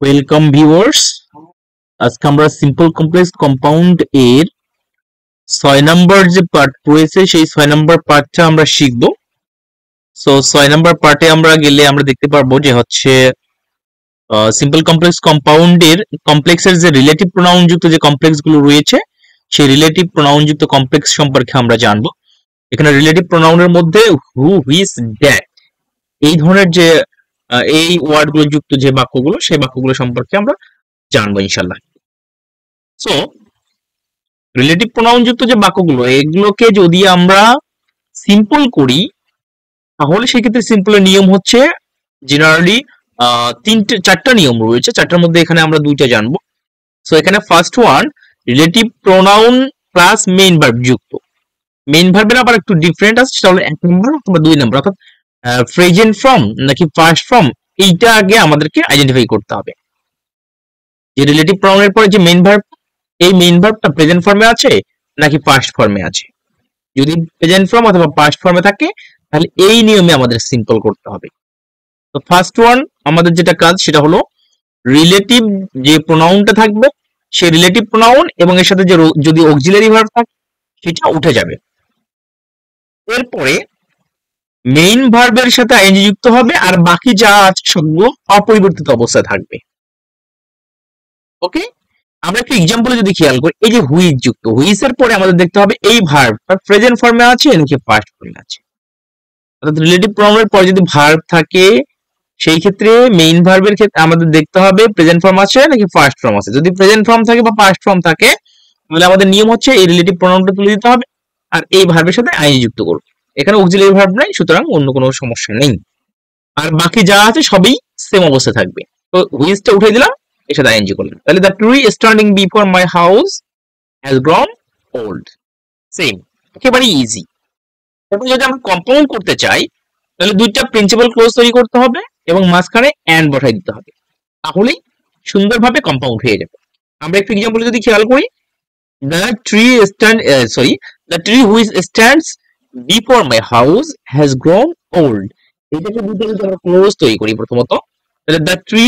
Welcome viewers. আজকে আমরা simple complex compound এর 6 নম্বর যে পার্ট রয়েছে সেই 6 নম্বর পার্টটা আমরা শিখব। সো 6 নম্বর পার্টে আমরা গেলে আমরা দেখতে পারবো যে হচ্ছে সিম্পল কমপ্লেক্স কম্পাউন্ডের কমপ্লেক্সের যে রিলেটিভ প্রোনাউন যুক্ত যে কমপ্লেক্স গুলো রয়েছে সেই রিলেটিভ প্রোনাউন যুক্ত কমপ্লেক্স সম্পর্কে আমরা জানবো। এখানে রিলেটিভ প্রোনাউনের মধ্যে হু, হুইচ, দ্যাট এই ধরনের যে এই ওয়ার্ডগুলো যুক্ত যে বাক্যগুলো সেই বাক্যগুলো সম্পর্কে আমরা জানবো ইনশাল্লাহ। সো রিলেটিভ প্রোনাউন যুক্ত যে বাক্যগুলো এগুলোকে যদি আমরা সিম্পল করি তাহলে সেক্ষেত্রে সিম্পলের নিয়ম হচ্ছে জেনারেলি চারটা নিয়ম রয়েছে। চারটার মধ্যে এখানে আমরা দুইটা জানবো। সো এখানে first one, relative pronoun plus main verb যুক্ত। মেইন ভার্বের আবার একটু ডিফারেন্ট আছে, সেটা হলো 1 নম্বর অথবা 2 নম্বর, অর্থাৎ প্রেজেন্ট ফর্ম নাকি পাস্ট ফর্ম, এইটা আগে আমাদেরকে আইডেন্টিফাই করতে হবে। যে রিলেটিভ প্রোনাউনের পরে যে মেইন ভার্ব, এই মেইন ভার্বটা প্রেজেন্ট ফর্মে আছে নাকি পাস্ট ফর্মে আছে। যদি প্রেজেন্ট ফর্ম অথবা পাস্ট ফর্মে থাকে তাহলে এই নিয়মে আমাদের সিম্পল করতে হবে। তো ফার্স্ট ওয়ান আমাদের যেটা কাজ সেটা হলো রিলেটিভ যে প্রোনাউনটা থাকবে সেই রিলেটিভ প্রোনাউন এবং এর সাথে যে যদি অক্সিলারি ভার্ব থাকে সেটা উঠে যাবে। এরপরে মেইন ভার্বের সাথে আইএনজি যুক্ত হবে আর বাকি যা আছে সবগুলো অপরিবর্তিত অবস্থায় থাকবে। ওকে, আমরা একটা এক্সাম্পলে যদি খেয়াল করি, এই যে হুইচ যুক্ত, হুইচ এর পরে আমাদের দেখতে হবে এই ভার্বটা প্রেজেন্ট ফর্মে আছে নাকি পাস্ট ফর্মে আছে। অর্থাৎ রিলেটিভ প্রোনাউনের পরে যদি ভার্ব থাকে সেই ক্ষেত্রে মেইন ভার্বের ক্ষেত্রে আমাদের দেখতে হবে প্রেজেন্ট ফর্ম আছে নাকি পাস্ট ফর্ম আছে। যদি প্রেজেন্ট ফর্ম থাকে বা পাস্ট ফর্ম থাকে তাহলে আমাদের নিয়ম হচ্ছে এই রিলেটিভ প্রোনাউনটা তুলে দিতে হবে আর এই ভার্বের সাথে আইএনজি যুক্ত করব। এখানে অক্সিলারি ভার্ব নাই, সুতরাং অন্য কোনো সমস্যা নেই। আর বাকি যা আছে সবই সেম অবস্থায় থাকবে। তো হুইচটা উঠে দিলাম, এর সাথে আইএনজি করলাম, তাহলে the tree standing before my house has grown old. Same, একেবারে ইজি। এরপর যদি আমরা কম্পাউন্ড করতে চাই তাহলে দুইটা প্রিন্সিপাল ক্লজ তৈরি করতে হবে এবং মাঝখানে এন্ড বসাই দিতে হবে, তাহলেই সুন্দরভাবে কম্পাউন্ড হয়ে যাবে। আমরা একটু এক্সাম্পল যদি খেয়াল করি, the tree the tree which stands before my house has grown old. এটাকে দুটো যদি আমরা ক্লোজ তৈরি করি প্রথমত, তাহলে the tree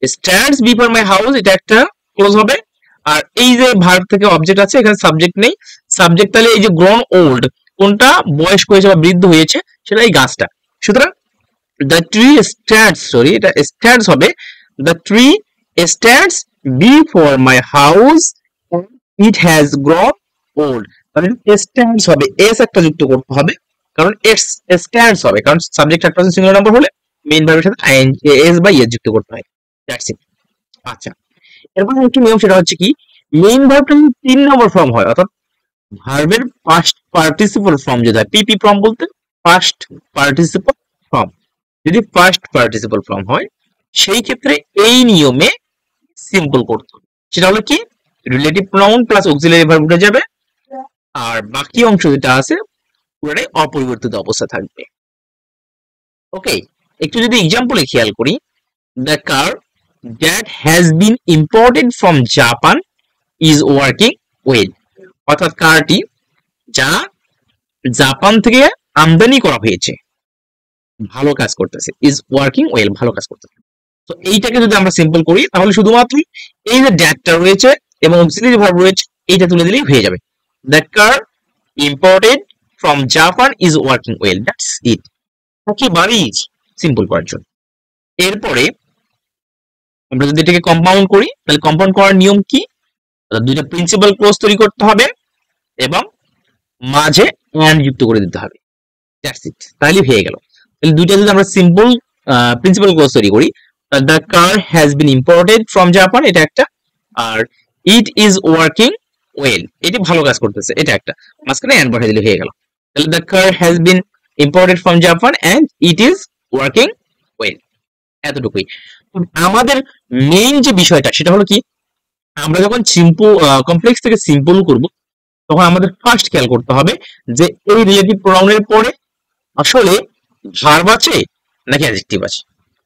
stands before my house এটা একটা ক্লোজ হবে। আর এই যে ভার্ব থেকে অবজেক্ট আছে, এখানে সাবজেক্ট নেই, সাবজেক্ট তাহলে এই যে গ্রন ওল্ড কোনটা বয়স্ক হয়েছে বা বৃদ্ধ হয়েছে সেটা এই গাছটা। সুতরাং দ্য ট্রি স্ট্যান্ডস, এটা স্ট্যান্ডস হবে, the tree stands before my house it has grown old. তাহলে স্ট্যান্ডস হবে, এস একটা যুক্ত করতে হবে কারণ এস স্ট্যান্ডস হবে, কারণ সাবজেক্ট একটা সিঙ্গুলার নাম্বার হলে মেইন ভার্বের সাথে এস বা ইএস যুক্ত করতে হয়। That's it. আচ্ছা, এরপর একটি নিয়ম, সেটা হচ্ছে কি মেইন ভার্বটা যদি 3 নম্বর ফর্ম হয়, অর্থাৎ ভার্বের পাস্ট পার্টিসিপল ফর্ম যদি হয়, পিপি ফর্ম বলতে পাস্ট পার্টিসিপল ফর্ম, যদি পাস্ট পার্টিসিপল ফর্ম হয় সেই ক্ষেত্রে এই নিয়মে সিম্পল করতে হবে। সেটা হলো কি relative pronoun plus auxiliary verb উঠে যাবে আর বাকি অংশ যেটা আছে পুরোটাই অপরিবর্তিত অবস্থা থাকবে। ওকে, একটু যদি এক্সাম্পলে খেয়াল করি, the car that has been imported from Japan is working well। অর্থাৎ কারটি যা জাপান থেকে আমদানি করা হয়েছে ভালো কাজ করতেছে, is working well ভালো কাজ করতেছে। তো এইটাকে যদি আমরা সিম্পল করি তাহলে শুধুমাত্র এই যে দ্যাটটা রয়েছে এবং অক্সিলারি ভার্ব রয়েছে এইটা তুলে দিলেই হয়ে যাবে। The car imported from Japan is working well, that's it। একেবারেই সিম্পল করার জন্য। এরপরে আমরা যদি এটাকে কম্পাউন্ড করি তাহলে কম্পাউন্ড করার নিয়ম কি, দুইটা প্রিন্সিপাল ক্লজ তৈরি করতে হবে এবং মাঝে এন্ড যুক্ত করে দিতে হবে। দ্যাটস ইট, তাহলে হয়ে গেল। তাহলে দুইটা যদি আমরা সিম্পল প্রিন্সিপাল ক্লজ তৈরি করি, the car has been imported from Japan এটা একটা, আর ইট ইজ ওয়ার্কিং ওয়েল এটি ভালো কাজ করতেছে এটা একটা, মাঝখানে এন্ড বসাই দিলে হয়ে গেল। তাহলে the car has been imported from Japan and it is working well, এতটুকুই। আমাদের মেইন যে বিষয়টা সেটা হলো কি, আমরা যখন সিম্পল কমপ্লেক্স থেকে সিম্পল করব তখন আমাদের ফার্স্ট খেয়াল করতে হবে যে এই রিলেটিভ প্রোনাউনের পরে আসলে ভার্ব আছে নাকি অ্যাডজেক্টিভ আছে।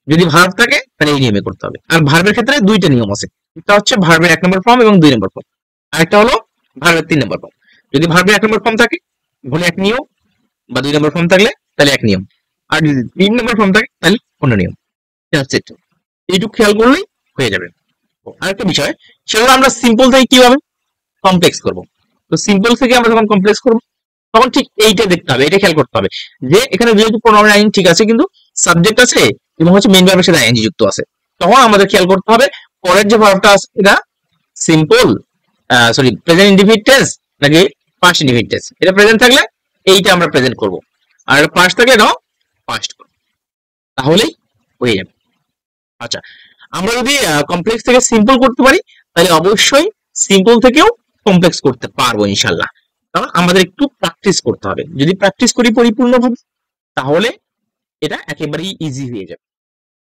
যদি ভার্ব থাকে তাহলে এই নিয়মে করতে হবে। আর ভার্বের ক্ষেত্রে দুইটা নিয়ম আছে, একটা হচ্ছে ভার্বের 1 নম্বর ফর্ম এবং 2 নম্বর ফর্ম, আরেকটা হলো ভার্বের 3 নম্বর ফর্ম। যদি ভার্বের 1 নম্বর ফর্ম থাকে তাহলে এক নিয়ম, বা 2 নম্বর ফর্ম থাকলে তাহলে এক নিয়ম, আর যদি 3 নম্বর ফর্ম থাকে তাহলে অন্য নিয়ম। এইটুকু খেয়াল করলেই হয়ে যাবে। আরেকটা বিষয়, সেটা আমরা সিম্পল থেকে কিভাবে কমপ্লেক্স করব। তো সিম্পল থেকে আমরা যখন কমপ্লেক্স করব তখন ঠিক এইটা দেখতে হবে, এটা খেয়াল করতে হবে যে এখানে যেহেতু প্রোনাউন আইএনজি ঠিক আছে, কিন্তু সাবজেক্ট আছে এবং হচ্ছে মেইন ভার্বের সাথে আইএনজি যুক্ত আছে, তখন আমাদের খেয়াল করতে হবে পরের যে ভার্বটা আছে এটা সিম্পল প্রেজেন্ট ইনডিফিনিট টেন্স নাকি পাস্ট ইনডিফিনিট টেন্স। এটা প্রেজেন্ট থাকলে এইটা আমরা প্রেজেন্ট করব, আর পাস্ট থাকলে এটাও পাস্ট করব, তাহলেই হয়ে যাবে। আচ্ছা, আমরা যদি কমপ্লেক্স থেকে সিম্পল করতে পারি তাহলে অবশ্যই সিম্পল থেকেও কমপ্লেক্স করতে পারবো ইনশাল্লাহ। কারণ আমাদের একটু প্র্যাকটিস করতে হবে, যদি প্র্যাকটিস করি পরিপূর্ণভাবে তাহলে এটা একেবারেই ইজি হয়ে যাবে।